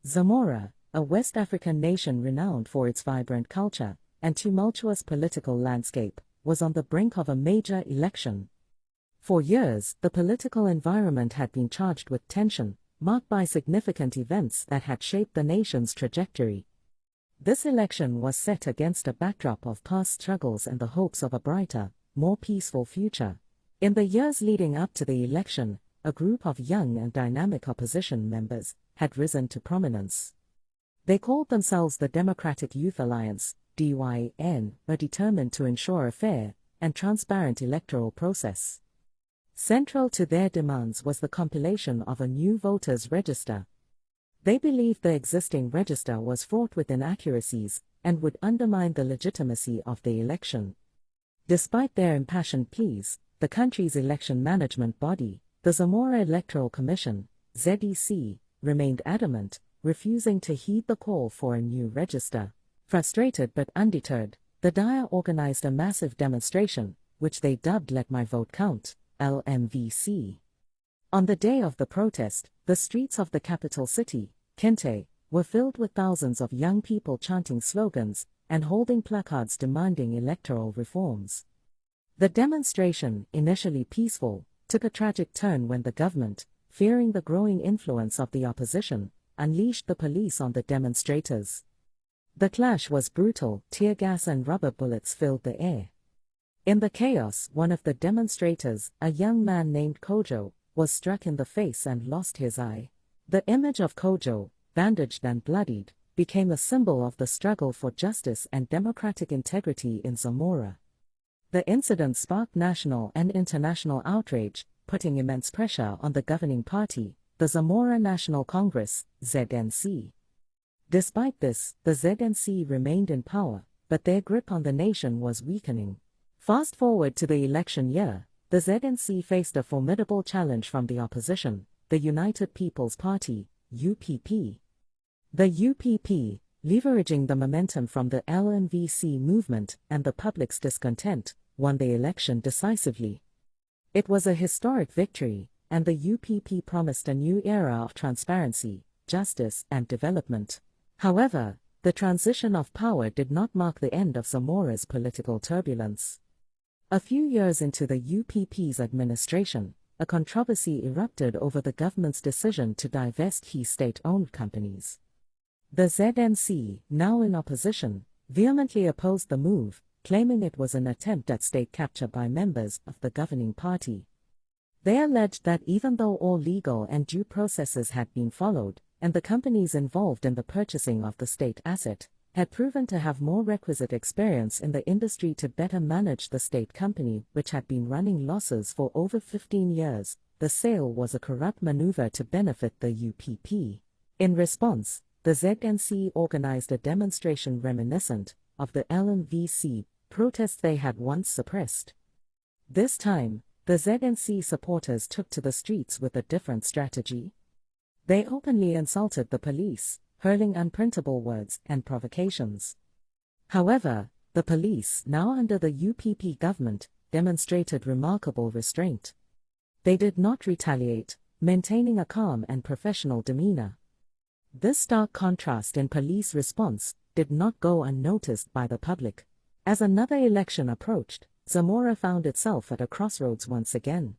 Zamora, a West African nation renowned for its vibrant culture and tumultuous political landscape, was on the brink of a major election. For years, the political environment had been charged with tension, marked by significant events that had shaped the nation's trajectory. This election was set against a backdrop of past struggles and the hopes of a brighter, more peaceful future. In the years leading up to the election, a group of young and dynamic opposition members had risen to prominence. They called themselves the Democratic Youth Alliance, DYN, were determined to ensure a fair and transparent electoral process. Central to their demands was the compilation of a new voters' register. They believed the existing register was fraught with inaccuracies and would undermine the legitimacy of the election. Despite their impassioned pleas, the country's election management body, the Zamora Electoral Commission, ZEC, remained adamant, refusing to heed the call for a new register. Frustrated but undeterred, the DYA organized a massive demonstration, which they dubbed Let My Vote Count, LMVC. On the day of the protest, the streets of the capital city, Kente, were filled with thousands of young people chanting slogans and holding placards demanding electoral reforms. The demonstration, initially peaceful, took a tragic turn when the government, fearing the growing influence of the opposition, unleashed the police on the demonstrators. The clash was brutal, tear gas and rubber bullets filled the air. In the chaos, one of the demonstrators, a young man named Kojo, was struck in the face and lost his eye. The image of Kojo, bandaged and bloodied, became a symbol of the struggle for justice and democratic integrity in Zamora. The incident sparked national and international outrage, putting immense pressure on the governing party, the Zamora National Congress, ZNC. Despite this, the ZNC remained in power, but their grip on the nation was weakening. Fast forward to the election year, the ZNC faced a formidable challenge from the opposition, the United People's Party, UPP. The UPP, leveraging the momentum from the LMVC movement and the public's discontent, won the election decisively. It was a historic victory, and the UPP promised a new era of transparency, justice, and development. However, the transition of power did not mark the end of Zamora's political turbulence. A few years into the UPP's administration, a controversy erupted over the government's decision to divest key state-owned companies. The ZNC, now in opposition, vehemently opposed the move, claiming it was an attempt at state capture by members of the governing party. They alleged that even though all legal and due processes had been followed, and the companies involved in the purchasing of the state asset had proven to have more requisite experience in the industry to better manage the state company, which had been running losses for over 15 years, the sale was a corrupt maneuver to benefit the UPP. In response, the ZNC organized a demonstration reminiscent of the LMVC protests they had once suppressed. This time, the ZNC supporters took to the streets with a different strategy. They openly insulted the police, hurling unprintable words and provocations. However, the police, now under the UPP government, demonstrated remarkable restraint. They did not retaliate, maintaining a calm and professional demeanor. This stark contrast in police response did not go unnoticed by the public. As another election approached, Zamora found itself at a crossroads once again.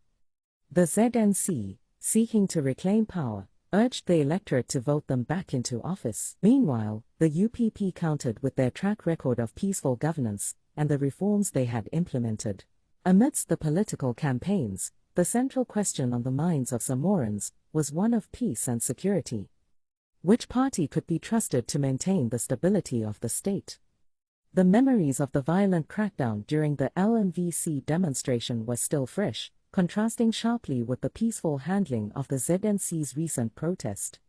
The ZNC, seeking to reclaim power, urged the electorate to vote them back into office. Meanwhile, the UPP countered with their track record of peaceful governance and the reforms they had implemented. Amidst the political campaigns, the central question on the minds of Zamorans was one of peace and security. Which party could be trusted to maintain the stability of the state? The memories of the violent crackdown during the LMVC demonstration were still fresh, contrasting sharply with the peaceful handling of the ZNC's recent protest.